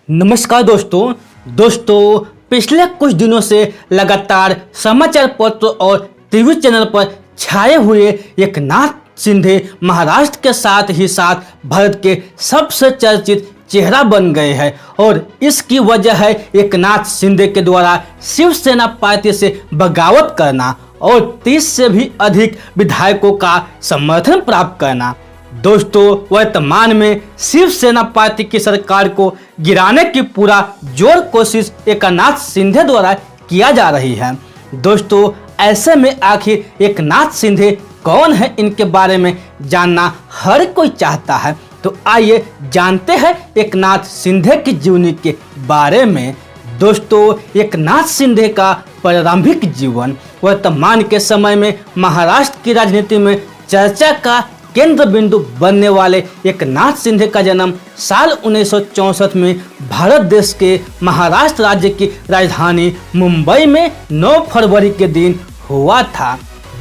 नमस्कार दोस्तों पिछले कुछ दिनों से लगातार समाचार पत्र और टीवी चैनल पर छाए हुए एकनाथ शिंदे महाराष्ट्र के साथ ही साथ भारत के सबसे चर्चित चेहरा बन गए हैं और इसकी वजह है एकनाथ शिंदे के द्वारा शिवसेना पार्टी से बगावत करना और 30 से भी अधिक विधायकों का समर्थन प्राप्त करना। दोस्तों वर्तमान में शिवसेना पार्टी की सरकार को गिराने की पूरा जोर कोशिश एकनाथ शिंदे द्वारा किया जा रही है। दोस्तों ऐसे में आखिर एकनाथ शिंदे कौन है, इनके बारे में जानना हर कोई चाहता है। तो आइए जानते हैं एकनाथ शिंदे की जीवनी के बारे में। दोस्तों एकनाथ शिंदे का प्रारंभिक जीवन वर्तमान के समय में महाराष्ट्र की राजनीति में चर्चा का केंद्र बिंदु बनने वाले एकनाथ शिंदे का जन्म साल 1964 में भारत देश के महाराष्ट्र राज्य की राजधानी मुंबई में 9 फरवरी के दिन हुआ था।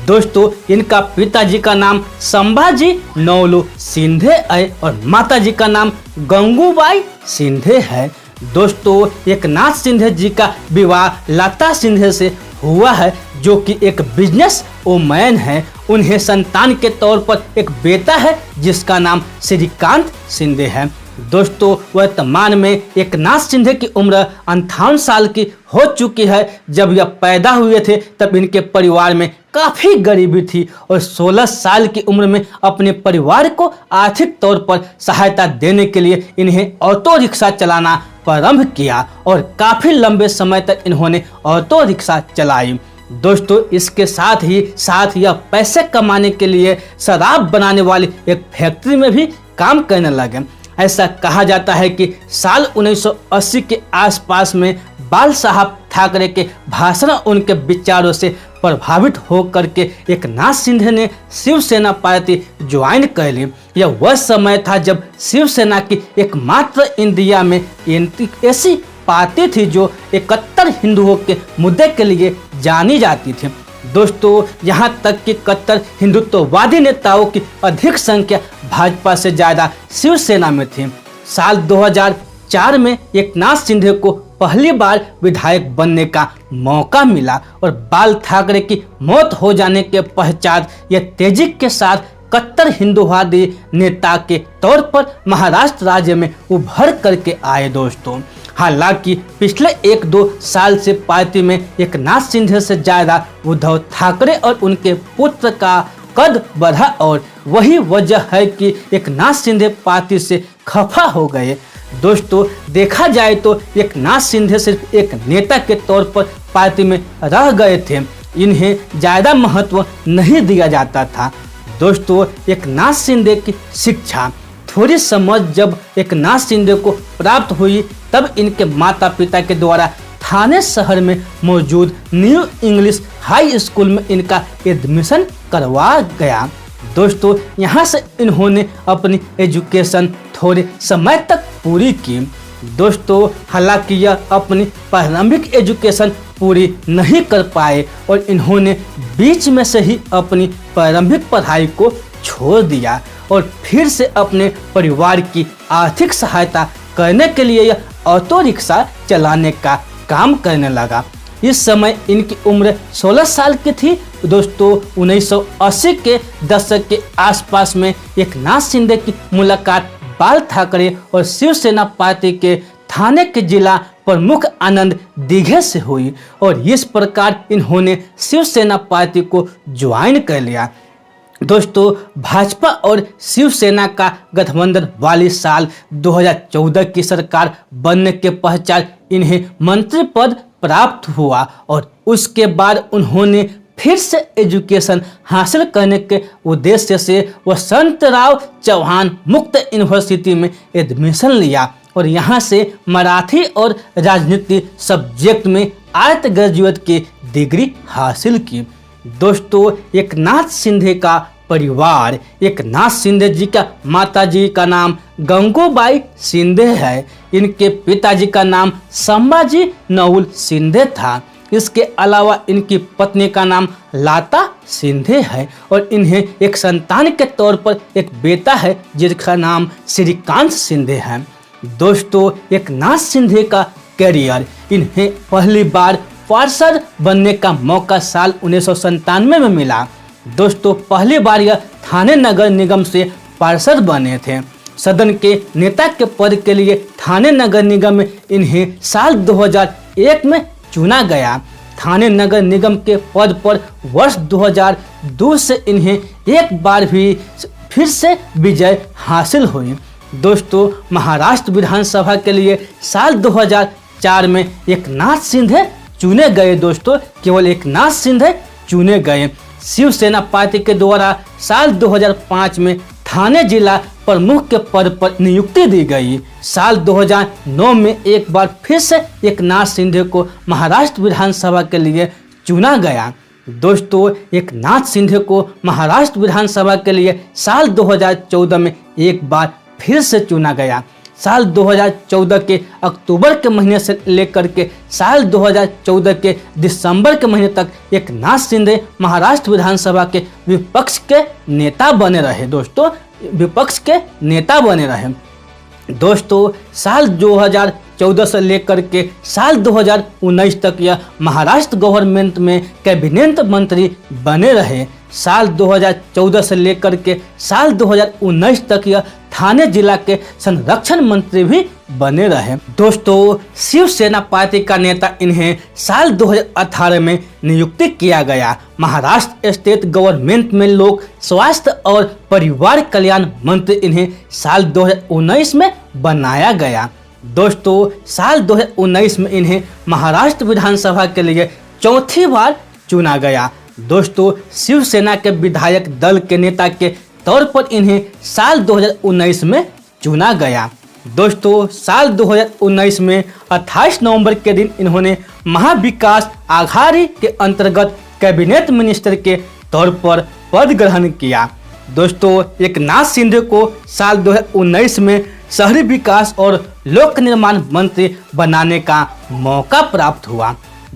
दोस्तों इनका पिताजी का नाम संभाजी नौलू शिंदे है और माताजी का नाम गंगूबाई शिंदे है। दोस्तों एकनाथ शिंदे जी का विवाह लता शिंदे से हुआ है जो कि एक बिजनेस वुमैन है। उन्हें संतान के तौर पर एक बेटा है जिसका नाम श्रीकांत शिंदे है। दोस्तों वर्तमान में एकनाथ शिंदे की उम्र 58 साल की हो चुकी है। जब यह पैदा हुए थे तब इनके परिवार में काफ़ी गरीबी थी और 16 साल की उम्र में अपने परिवार को आर्थिक तौर पर सहायता देने के लिए इन्हें ऑटो रिक्शा चलाना प्रारंभ किया और काफ़ी लंबे समय तक इन्होंने ऑटो रिक्शा चलाई। दोस्तों इसके साथ यह पैसे कमाने के लिए शराब बनाने वाली एक फैक्ट्री में भी काम करने लगे। ऐसा कहा जाता है कि साल 1980 के आसपास में बाल साहब ठाकरे के भाषण उनके विचारों से प्रभावित होकर के एकनाथ शिंदे ने शिवसेना पार्टी ज्वाइन कर ली। यह वह समय था जब शिवसेना की एकमात्र इंडिया में ऐसी पार्टी थी जो 71 हिंदुओं के मुद्दे के लिए जानी जाती थी। दोस्तों यहाँ तक कि कट्टर हिंदुत्ववादी नेताओं की अधिक संख्या भाजपा से ज़्यादा शिवसेना में थी। साल 2004 में एकनाथ शिंदे को पहली बार विधायक बनने का मौका मिला और बाल ठाकरे की मौत हो जाने के पश्चात यह तेजी के साथ कट्टर हिंदुवादी नेता के तौर पर महाराष्ट्र राज्य में उभर करके आए। दोस्तों हालांकि पिछले 1-2 साल से पार्टी में एकनाथ शिंदे से ज़्यादा उद्धव ठाकरे और उनके पुत्र का कद बढ़ा और वही वजह है कि एकनाथ शिंदे पार्टी से खफा हो गए। दोस्तों देखा जाए तो एकनाथ शिंदे सिर्फ एक नेता के तौर पर पार्टी में रह गए थे, इन्हें ज़्यादा महत्व नहीं दिया जाता था। दोस्तों एकनाथ शिंदे की शिक्षा थोड़ी समझ जब एकनाथ शिंदे को प्राप्त हुई तब इनके माता पिता के द्वारा थाने शहर में मौजूद न्यू इंग्लिश हाई स्कूल में इनका एडमिशन करवा गया। दोस्तों यहाँ से इन्होंने अपनी एजुकेशन थोड़े समय तक पूरी की। दोस्तों हालांकि यह अपनी प्रारंभिक एजुकेशन पूरी नहीं कर पाए और इन्होंने बीच में से ही अपनी प्रारंभिक पढ़ाई को छोड़ दिया और फिर से अपने परिवार की आर्थिक सहायता करने के लिए यह ऑटो रिक्शा चलाने का काम करने लगा। इस समय इनकी उम्र 16 साल की थी। दोस्तों 1980 के दशक के आसपास में एकनाथ शिंदे की मुलाकात बाल ठाकरे और शिवसेना पार्टी के थाने के जिला प्रमुख आनंद दिघे से हुई और इस प्रकार इन्होंने शिवसेना पार्टी को ज्वाइन कर लिया। दोस्तों भाजपा और शिवसेना का गठबंधन वाली साल 2014 की सरकार बनने के पश्चात इन्हें मंत्री पद प्राप्त हुआ और उसके बाद उन्होंने फिर से एजुकेशन हासिल करने के उद्देश्य से वसंतराव चौहान मुक्त यूनिवर्सिटी में एडमिशन लिया और यहाँ से मराठी और राजनीति सब्जेक्ट में आर्ट ग्रेजुएट की डिग्री हासिल की। दोस्तों एकनाथ शिंदे का परिवार, एकनाथ शिंदे जी का माताजी का नाम गंगूबाई शिंदे है। इनके पिताजी का नाम संभाजी नौल शिंदे था। इसके अलावा इनकी पत्नी का नाम लता शिंदे है और इन्हें एक संतान के तौर पर एक बेटा है जिसका नाम श्रीकांत शिंदे है। दोस्तों एकनाथ शिंदे का कैरियर, इन्हें पहली बार पार्षद बनने का मौका साल 1997 में मिला। दोस्तों पहली बार यह ठाणे नगर निगम से पार्षद बने थे। सदन के नेता के पद के लिए ठाणे नगर निगम में इन्हें साल 2001 में चुना गया। ठाणे नगर निगम के पद पर वर्ष 2002 से इन्हें एक बार भी फिर से विजय हासिल हुई। दोस्तों महाराष्ट्र विधानसभा के लिए साल 2004 में एकनाथ शिंदे चुने गए। दोस्तों केवल एकनाथ शिंदे चुने गए। शिवसेना पार्टी के द्वारा साल 2005 में ठाणे जिला प्रमुख के पद पर नियुक्ति दी गई। साल 2009 में एक बार फिर से एकनाथ शिंदे को महाराष्ट्र विधानसभा के लिए चुना गया। दोस्तों एकनाथ शिंदे को महाराष्ट्र विधानसभा के लिए साल 2014 में एक बार फिर से चुना गया। साल 2014 के अक्टूबर के महीने से लेकर के साल 2014 के दिसंबर के महीने तक एकनाथ शिंदे महाराष्ट्र विधानसभा के विपक्ष के नेता बने रहे। दोस्तों विपक्ष के नेता बने रहे। दोस्तों साल 2014 से लेकर के साल 2019 तक यह महाराष्ट्र गवर्नमेंट में कैबिनेट मंत्री बने रहे। साल 2014 से लेकर के साल 2019 तक यह ठाणे जिला के संरक्षण मंत्री भी बने रहे। दोस्तों शिवसेना पार्टी का नेता इन्हें साल 2018 में नियुक्ति किया गया। महाराष्ट्र स्टेट गवर्नमेंट में लोक स्वास्थ्य और परिवार कल्याण मंत्री इन्हें साल 2019 में बनाया गया। दोस्तों साल 2019 में इन्हें महाराष्ट्र विधानसभा के लिए चौथी बार चुना गया। दोस्तों शिवसेना के विधायक दल के नेता के तौर पर इन्हें साल 2019 में चुना गया। दोस्तों साल 2019 में 28 नवंबर के दिन इन्होंने महाविकास आघाड़ी के अंतर्गत कैबिनेट मिनिस्टर के तौर पर पद ग्रहण किया। दोस्तों एकनाथ शिंदे को साल 2019 में शहरी विकास और लोक निर्माण मंत्री बनाने का मौका प्राप्त हुआ।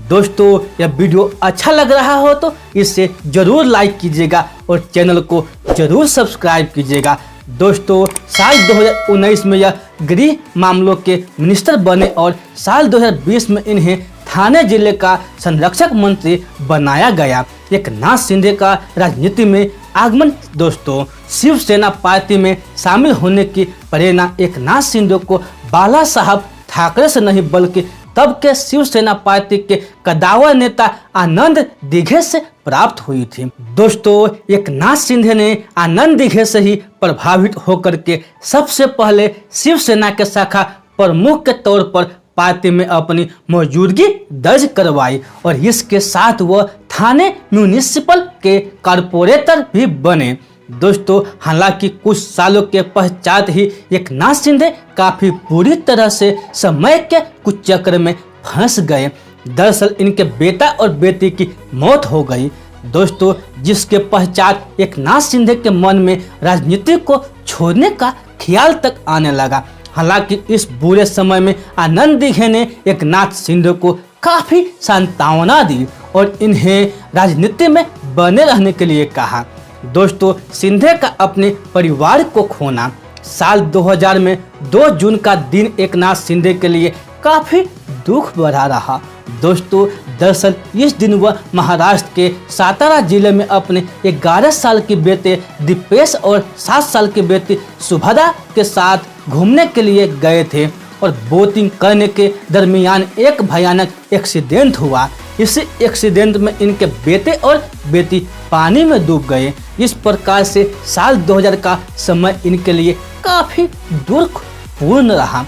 दोस्तों यह वीडियो अच्छा लग रहा हो तो इसे जरूर लाइक कीजिएगा और चैनल को जरूर सब्सक्राइब कीजिएगा। दोस्तों साल 2019 में यह गृह मामलों के मिनिस्टर बने और साल 2020 में इन्हें ठाणे जिले का संरक्षक मंत्री बनाया गया। एकनाथ शिंदे का राजनीति में आगमन। दोस्तों शिवसेना पार्टी में शामिल होने की प्रेरणा एकनाथ शिंदे को बाला साहब ठाकरे से नहीं बल्कि तब के शिवसेना पार्टी के कदावर नेता आनंद दिघे से प्राप्त हुई थी। दोस्तों एकनाथ शिंदे ने आनंद दिघे से ही प्रभावित होकर के सबसे पहले शिवसेना के शाखा प्रमुख के तौर पर पार्टी में अपनी मौजूदगी दर्ज करवाई और इसके साथ वह ठाणे म्यूनिसिपल के कारपोरेटर भी बने। दोस्तों हालांकि कुछ सालों के पश्चात ही एकनाथ शिंदे काफी बुरी तरह से समय के कुछ चक्र में फंस गए। दरअसल इनके बेटा और बेटी की मौत हो गई। दोस्तों जिसके पश्चात एकनाथ शिंदे के मन में राजनीति को छोड़ने का ख्याल तक आने लगा। हालांकि इस बुरे समय में आनंद दिघे ने एकनाथ शिंदे को काफी सांत्वना दी और इन्हें राजनीति में बने रहने के लिए कहा। दोस्तों शिंदे का अपने परिवार को खोना। साल 2000 में 2 जून का दिन एकनाथ शिंदे के लिए काफी दुख भरा रहा। दोस्तों दरअसल इस दिन वह महाराष्ट्र के सातारा जिले में अपने 11 साल के बेटे दीपेश और 7 साल की बेटी सुभद्रा के साथ घूमने के लिए गए थे और बोटिंग करने के दरमियान एक भयानक एक्सीडेंट हुआ। इस एक्सीडेंट में इनके बेटे और बेटी पानी में डूब गए। इस प्रकार से साल 2000 का समय इनके लिए काफी दुखपूर्ण रहा।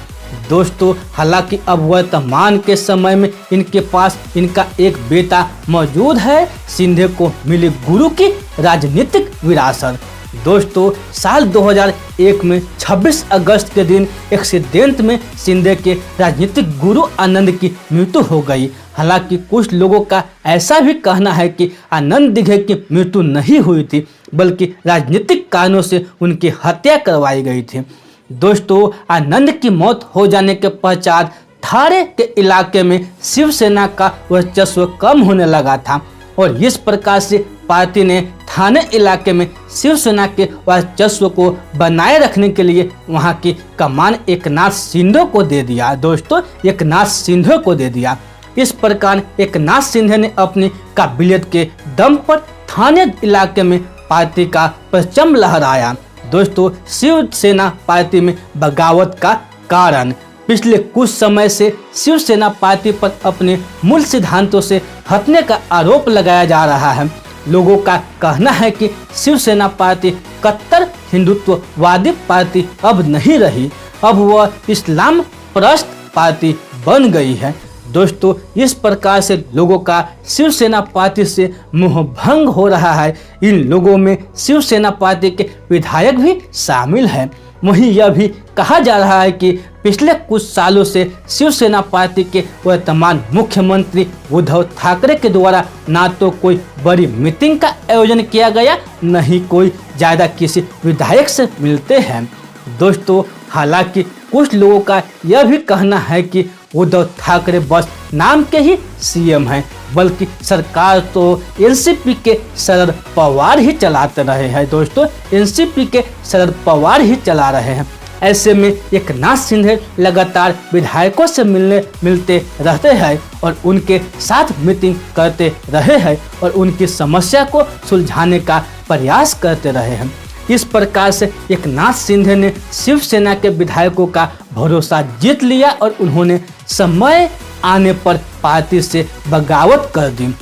दोस्तों हालांकि अब वर्तमान के समय में इनके पास इनका एक बेटा मौजूद है। शिंदे को मिली गुरु की राजनीतिक विरासत। दोस्तों साल 2001 में 26 अगस्त के दिन एक्सीडेंट में शिंदे के राजनीतिक गुरु आनंद की मृत्यु हो गई। हालांकि कुछ लोगों का ऐसा भी कहना है कि आनंद दिघे की मृत्यु नहीं हुई थी बल्कि राजनीतिक कारणों से उनकी हत्या करवाई गई थी। दोस्तों आनंद की मौत हो जाने के पश्चात ठाणे के इलाके में शिवसेना का वर्चस्व कम होने लगा था और इस प्रकार से पार्टी ने थाने इलाके में शिवसेना के वर्चस्व को बनाए रखने के लिए वहां की कमान एकनाथ शिंदे को दे दिया। दोस्तों, एकनाथ शिंदे को दे दिया। इस प्रकार एकनाथ शिंदे ने अपनी काबिलियत के दम पर थाने इलाके में पार्टी का परचम लहराया। दोस्तों, शिवसेना पार्टी में बगावत का कारण पिछले कुछ समय से शिवसेना पार्टी पर अपने मूल सिद्धांतों से हटने का आरोप लगाया जा रहा है। लोगों का कहना है कि शिवसेना पार्टी कट्टर हिंदुत्ववादी पार्टी अब नहीं रही, अब वह इस्लाम परस्त पार्टी बन गई है। दोस्तों, इस प्रकार से लोगों का शिवसेना पार्टी से मोह भंग हो रहा है। इन लोगों में शिवसेना पार्टी के विधायक भी शामिल हैं। वहीं यह भी कहा जा रहा है कि पिछले कुछ सालों से शिवसेना पार्टी के वर्तमान मुख्यमंत्री उद्धव ठाकरे के द्वारा ना तो कोई बड़ी मीटिंग का आयोजन किया गया, न ही कोई ज़्यादा किसी विधायक से मिलते हैं। दोस्तों, हालांकि कुछ लोगों का यह भी कहना है कि उद्धव ठाकरे बस नाम के ही सीएम हैं, बल्कि सरकार तो एनसीपी के शरद पवार ही चलाते रहे हैं। दोस्तों, एनसीपी के शरद पवार ही चला रहे हैं। ऐसे में एकनाथ शिंदे लगातार विधायकों से मिलते रहते हैं और उनके साथ मीटिंग करते रहे हैं और उनकी समस्या को सुलझाने का प्रयास करते रहे हैं। इस प्रकार से एकनाथ शिंदे ने शिवसेना के विधायकों का भरोसा जीत लिया और उन्होंने समय आने पर पार्टी से बगावत कर दी।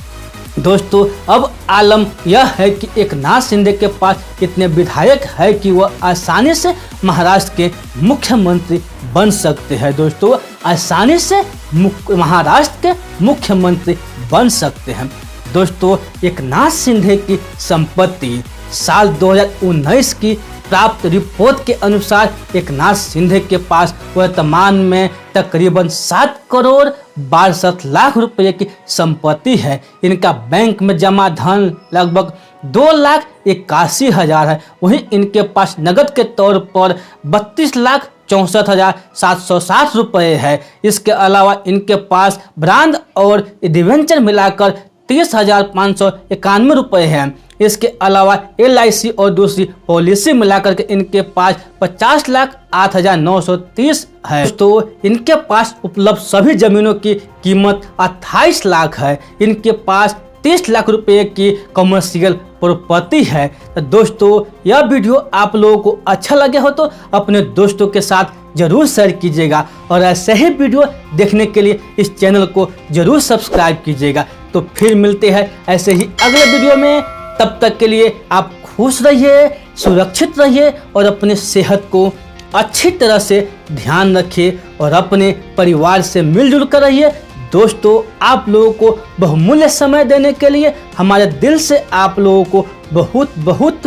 दोस्तों, अब आलम यह है कि एकनाथ शिंदे के पास इतने विधायक है कि वह आसानी से महाराष्ट्र के मुख्यमंत्री बन सकते हैं। दोस्तों, आसानी से महाराष्ट्र के मुख्यमंत्री बन सकते हैं। दोस्तों, एकनाथ शिंदे की संपत्ति साल 2019 की प्राप्त रिपोर्ट के अनुसार एकनाथ शिंदे के पास वर्तमान में तकरीबन 7 करोड़ 62 लाख रुपए की संपत्ति है। इनका बैंक में जमा धन लगभग 2,81,000 है। वहीं इनके पास नगद के तौर पर 32,64,760 रुपए है। इसके अलावा इनके पास ब्रांड और डिवेंचर मिलाकर 30,591 रुपए हैं। इसके अलावा LIC और दूसरी पॉलिसी मिलाकर के इनके पास 50,08,930 है। तो इनके पास उपलब्ध सभी जमीनों की कीमत 28 लाख है। इनके पास 30 लाख रुपए की कमर्शियल प्रॉपर्टी है। तो दोस्तों, यह वीडियो आप लोगों को अच्छा लगे हो तो अपने दोस्तों के साथ जरूर शेयर कीजिएगा और ऐसे ही वीडियो देखने के लिए इस चैनल को जरूर सब्सक्राइब कीजिएगा। तो फिर मिलते हैं ऐसे ही अगले वीडियो में। तब तक के लिए आप खुश रहिए, सुरक्षित रहिए और अपने सेहत को अच्छी तरह से ध्यान रखिए और अपने परिवार से मिलजुल कर रहिए। दोस्तों, आप लोगों को बहुमूल्य समय देने के लिए हमारे दिल से आप लोगों को बहुत बहुत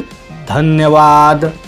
धन्यवाद।